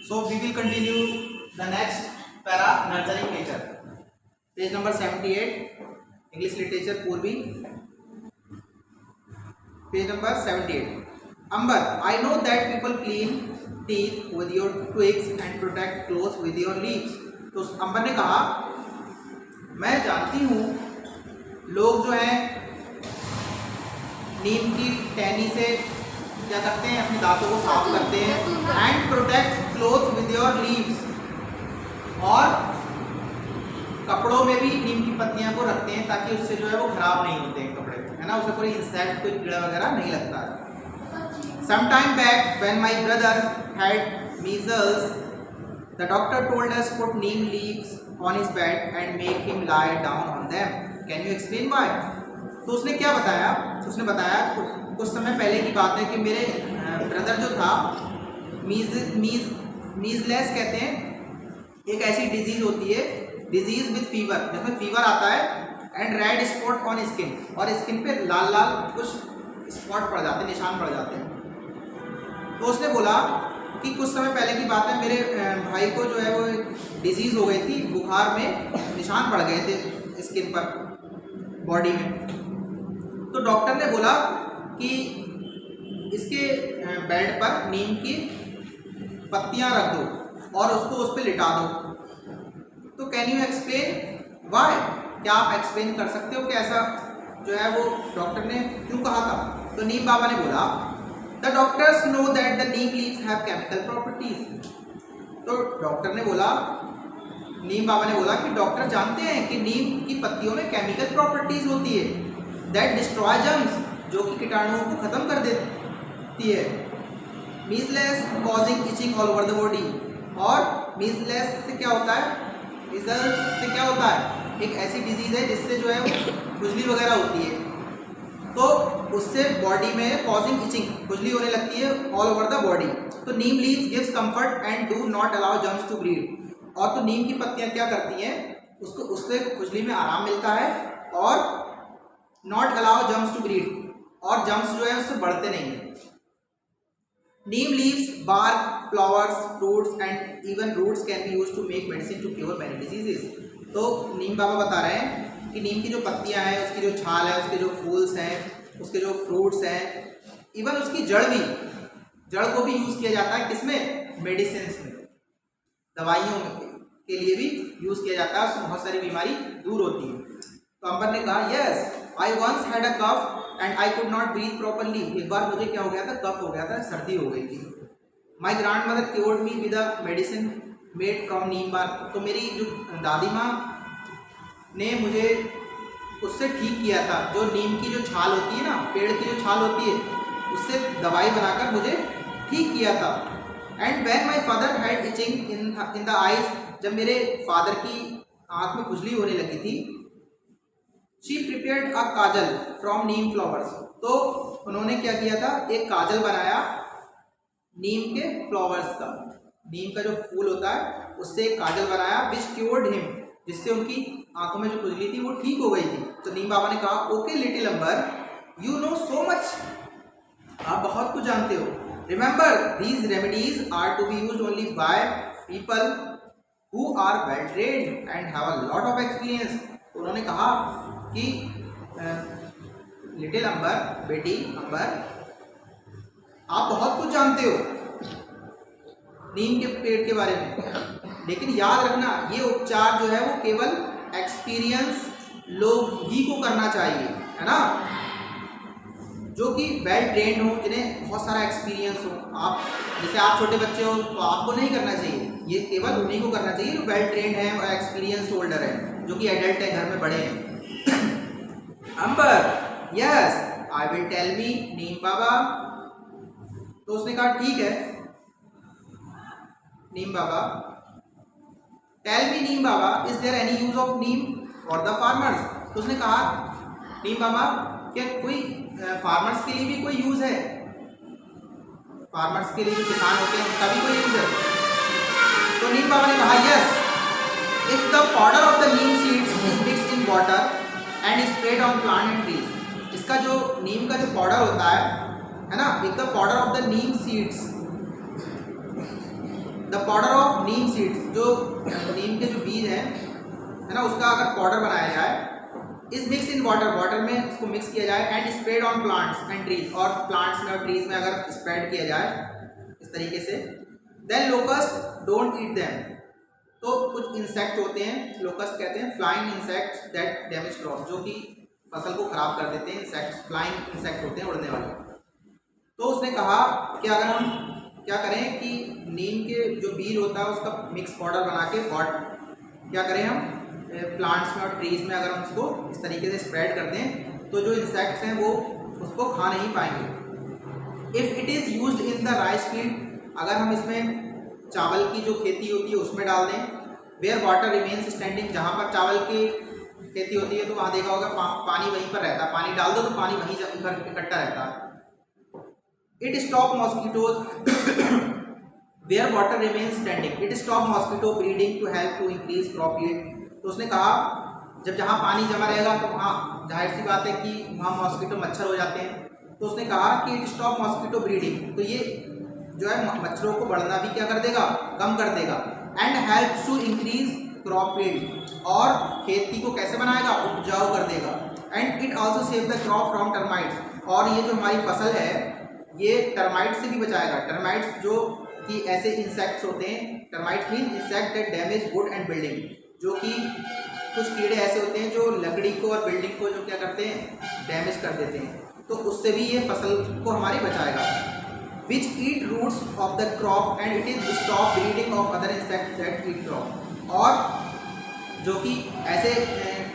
So we will continue the next para, nurturing nature. Page number 78, English literature Purvi. Page number 78. Amber, I know that people clean teeth with your twigs and protect clothes with your leaves. तो अंबर ने कहा, मैं जानती हूँ लोग जो हैं नीम की टहनी से क्या करते हैं, अपने दांतों को साफ करते हैं। And protect cloth with your leaves, और कपड़ों में भी नीम की पत्तियां को रखते हैं ताकि उससे जो है वो खराब नहीं होते हैं कपड़े, है ना, उससे कोई इंसेक्ट, कोई कीड़ा वगैरह नहीं लगता है। Some time back when my brother had measles, the doctor told us put neem leaves on his bed and make him lie down on them. Can you explain why? तो उसने क्या बताया, उसने बताया कुछ समय पहले की बात है कि मेरे ब्रदर जो था, मीजलेस कहते हैं, एक ऐसी डिजीज होती है, डिजीज विद फीवर, जिसमें फीवर आता है, and red spot on skin, और स्किन पे लाल लाल कुछ स्पॉट पड़ जाते हैं, निशान पड़ जाते हैं। तो उसने बोला कि कुछ समय पहले की बात है, मेरे भाई को जो है वो डिजीज़ हो गई थी, बुखार में निशान पड़ गए थे स्किन पर, बॉडी में। तो डॉक्टर ने बोला कि इसके बेड पर नीम की पत्तियां रख दो और उसको उस पर लिटा दो। तो कैन यू एक्सप्लेन व्हाई? क्या आप एक्सप्लेन कर सकते हो कि ऐसा जो है वो डॉक्टर ने क्यों कहा था? तो नीम बाबा ने बोला, the doctors know that the Neem leaves have chemical properties. तो डॉक्टर ने बोला, नीम बाबा ने बोला कि डॉक्टर जानते हैं कि नीम की पत्तियों में केमिकल प्रॉपर्टीज होती है, दैट डिस्ट्रॉय जर्म्स, जो कि कीटाणुओं को खत्म कर देती है। Measles causing itching all over the body, और मीजलेस से क्या होता है, मीजल्स से क्या होता है, एक ऐसी डिजीज है जिससे जो है वो खुजली वगैरह होती है, तो उससे बॉडी में कॉजिंग इचिंग, खुजली होने लगती है ऑल ओवर द बॉडी। तो neem leaves gives comfort and do not allow germs to breed, और तो नीम की पत्तियां क्या करती हैं, उसको उससे खुजली में आराम मिलता है, और not allow germs to breed, और जर्म्स जो है उससे बढ़ते नहीं हैं। Neem leaves, bark, flowers, fruits and even roots can be used to make medicine to cure many diseases। तो नीम बाबा बता रहे हैं कि नीम की जो पत्तियां हैं, उसकी जो छाल है, उसके जो फूल्स हैं, उसके जो फ्रूट्स हैं, इवन उसकी जड़ भी, जड़ को भी यूज़ किया जाता है किसमें, मेडिसिन में, दवाइयों के लिए भी यूज़ किया जाता है, उससे बहुत सारी बीमारी दूर होती है। तो अंबर ने कहा, yes I once had a cough and I could not breathe properly. एक बार मुझे क्या हो गया था, कफ हो गया था, सर्दी हो गई थी। My grandmother cured me with a medicine made from neem bark. तो मेरी जो दादी माँ ने मुझे उससे ठीक किया था, जो नीम की जो छाल होती है ना, पेड़ की जो छाल होती है, उससे दवाई बनाकर मुझे ठीक किया था। And when my father had itching in the eyes, जब मेरे फादर की आँख में खुजली होने लगी थी, she prepared a Kajal from Neem flowers. तो उन्होंने क्या किया था, एक काजल बनाया नीम के फ्लावर्स का, नीम का जो फूल होता है उससे एक काजल बनाया, विच क्योर्ड हिम, जिससे उनकी आंखों में जो खुजली थी वो ठीक हो गई थी। तो नीम बाबा ने कहा, okay little Ambar, you know so much, आप बहुत कुछ जानते हो। Remember these remedies are to be used only by people who are well trained and have a lot of experience. तो उन्होंने कहा कि लिटिल अंबर, बेटी अंबर, आप बहुत कुछ जानते हो नीम के पेड़ के बारे में, लेकिन याद रखना ये उपचार जो है वो केवल एक्सपीरियंस लोग ही को करना चाहिए, है ना, जो कि वेल ट्रेंड हो, जिन्हें बहुत सारा एक्सपीरियंस हो। आप जैसे आप छोटे बच्चे हो तो आपको नहीं करना चाहिए, ये केवल उन्हीं को करना चाहिए जो वेल ट्रेंड है और एक्सपीरियंस होल्डर है, जो कि एडल्ट है, घर में बड़े हैं। Ambar, yes I will tell me Neem Baba. तो उसने कहा, ठीक है Neem Baba, tell me Neem Baba, is there any use of neem for the farmers. तो उसने कहा, नीम बाबा, क्या कोई फार्मर्स के लिए भी कोई यूज है, फार्मर्स के लिए जो किसान होते हैं उनका भी कोई यूज है? तो नीम बाबा ने कहा, yes if the powder of the Neem seeds is mixed in water and spread on plant and trees. इसका जो नीम का जो पाउडर होता है ना, if the powder of the Neem seeds, the powder of Neem seeds, जो नीम के जो बीज हैं है ना, उसका अगर पाउडर बनाया जाए, इस मिक्स इन वाटर, वाटर में उसको मिक्स किया जाए, and spread on plants and trees, और प्लांट्स में और ट्रीज में अगर स्प्रेड किया जाए इस तरीके से, then locust don't eat them, तो कुछ इंसेक्ट होते हैं, लोकस्ट कहते हैं flying insects that damage crop, जो कि फसल को खराब कर देते हैं, इंसेक्ट्स फ्लाइंग इंसेक्ट होते हैं, उड़ने वाले। तो उसने कहा कि अगर हम क्या करें कि नीम के जो बीज होता है उसका मिक्स पाउडर बना के क्या करें हम प्लांट्स में और ट्रीज में अगर हम उसको इस तरीके से स्प्रेड कर दें तो जो इंसेक्ट्स हैं वो उसको खा नहीं पाएंगे। If it is used in the rice field, अगर हम इसमें चावल की जो खेती होती है उसमें डाल दें, वेयर वाटर रिमेन्स स्टैंडिंग, जहाँ पर चावल की खेती होती है तो वहाँ देखा होगा पानी वहीं पर रहता है, पानी डाल दो तो पानी वहीं इकट्ठा रहता है। It stop mosquitoes where water remains standing, it stop mosquito breeding to help to increase crop yield. तो उसने कहा जब जहाँ पानी जमा रहेगा तो वहाँ जाहिर सी बात है कि वहाँ मॉस्किटो मच्छर हो जाते हैं। तो उसने कहा कि इट स्टॉप मॉस्किटो ब्रीडिंग, तो ये जो है मच्छरों को बढ़ना भी क्या कर देगा, कम कर देगा। And help to increase crop yield, और खेती को कैसे बनाएगा, उपजाऊ कर देगा। And it also save the crop from termites, और ये जो हमारी फसल है ये टर्माइट से भी बचाएगा। टर्माइट्स जो कि ऐसे इंसेक्ट्स होते हैं, termites mean insect that damage would and building, जो कि कुछ कीड़े ऐसे होते हैं जो लकड़ी को और बिल्डिंग को जो क्या करते हैं, डैमेज कर देते हैं, तो उससे भी ये फसल को हमारी बचाएगा। Which eat roots of the crop and it is stop breeding of other insects that eat crop, और जो कि ऐसे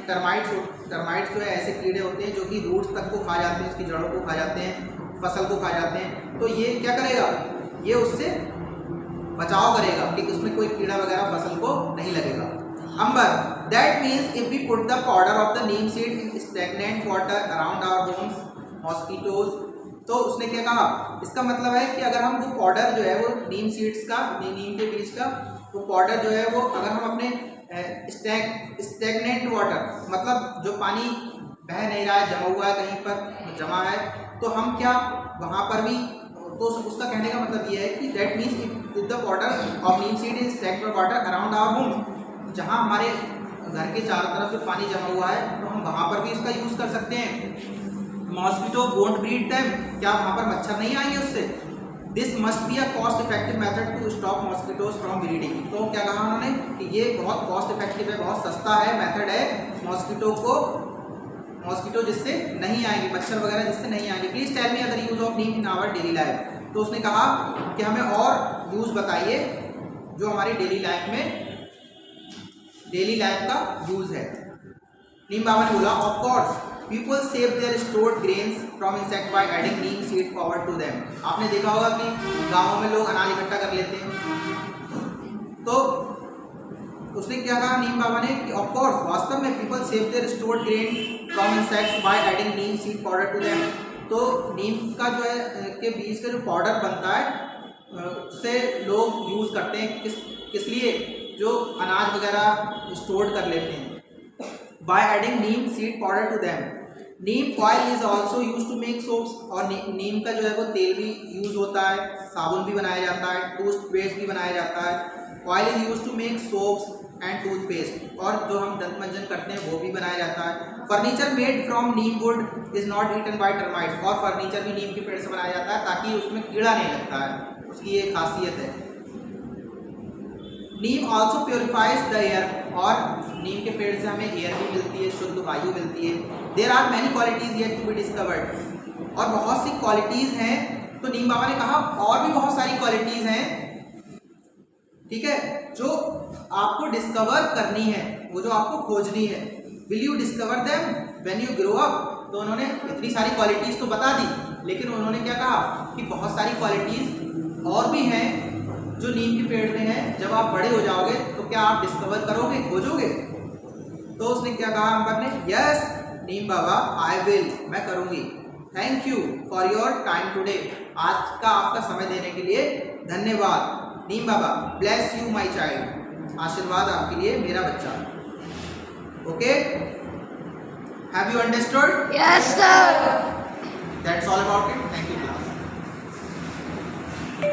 टर्माइट्स जो है ऐसे कीड़े होते हैं जो कि रूट्स तक को खा जाते हैं, उसकी जड़ों को खा जाते हैं, फसल को खा जाते हैं। तो ये क्या करेगा, ये उससे बचाव करेगा कि उसमें कोई कीड़ा वगैरह फसल को नहीं लगेगा। Number that means if we put the powder of the neem seed in stagnant water around our homes mosquitoes, तो उसने क्या कहा, इसका मतलब है कि अगर हम वो पाउडर जो है वो नीम सीड्स का, नीम के बीज का वो पाउडर जो है वो अगर हम अपने स्टैग्नेंट वाटर, मतलब जो पानी बह नहीं रहा है, जमा हुआ है कहीं पर जमा है, तो हम क्या वहाँ पर भी, तो उसका कहने का मतलब ये है कि that means if the powder of neem seed is stagged water around our home, जहाँ हमारे घर के चारों तरफ जो पानी जमा हुआ है तो हम वहाँ पर भी इसका यूज़ कर सकते हैं। मॉस्किटो वोंट ब्रीड देम, क्या वहाँ पर मच्छर नहीं आएंगे उससे। This must be a cost effective method to stop mosquitoes from breeding, तो क्या कहा उन्होंने कि ये बहुत कॉस्ट इफेक्टिव है, बहुत सस्ता है मेथड है मॉस्किटो जिससे नहीं आएंगे, मच्छर वगैरह जिससे नहीं आएंगे। Please tell me other use of neem in our daily life, तो उसने कहा कि हमें और यूज बताइए जो हमारी डेली लाइफ का यूज है। नीम बाबा ने बोला of course people save their stored grains from insect by adding neem seed powder to them. आपने देखा होगा कि गाँवों में लोग अनाज इकट्ठा कर लेते हैं, तो उसने क्या कहा नीम बाबा ने कि ऑफ कोर्स वास्तव में people save their stored grain from insects by adding neem seed powder to them, तो नीम का जो है के बीज का जो पाउडर बनता है उससे लोग यूज़ करते हैं किस लिए, जो अनाज वगैरह स्टोर कर लेते हैं। By adding neem seed powder to them, neem oil is also use to make soaps, और नीम का जो है वो तेल भी यूज होता है, साबुन भी बनाया जाता है, टूथपेस्ट भी बनाया जाता है। Oil is use to make soaps and toothpaste, और जो हम दंत मंजन करते हैं वो भी बनाया जाता है। Furniture made from neem wood is not eaten by termites, और फर्नीचर भी नीम के पेड़ से बनाया जाता है ताकि उसमें कीड़ा नहीं लगता है, उसकी ये खासियत है। नीम ऑल्सो प्योरीफाइज द एयर, और नीम के पेड़ से हमें एयर भी मिलती है, शुद्ध वायु मिलती है। There are many qualities yet to be discovered, और बहुत सी क्वालिटीज़ हैं, तो नीम बाबा ने कहा और भी बहुत सारी क्वालिटीज़ हैं, ठीक है, जो आपको डिस्कवर करनी है, वो जो आपको खोजनी है। Will you discover them when you grow up, तो उन्होंने इतनी सारी क्वालिटीज़ तो बता दी, लेकिन उन्होंने क्या कहा कि बहुत सारी क्वालिटीज़ और भी हैं जो नीम के पेड़ में है, जब आप बड़े हो जाओगे तो क्या आप डिस्कवर करोगे, खोजोगे। तो उसने क्या कहा अंबर ने, yes Neem Baba I will, मैं करूँगी। Thank you for your time today, आज का आपका समय देने के लिए धन्यवाद। नीम बाबा ब्लेस यू माई चाइल्ड, आशीर्वाद आपके लिए मेरा बच्चा। Okay, have you understood? Yes sir. That's all about it. Thank you.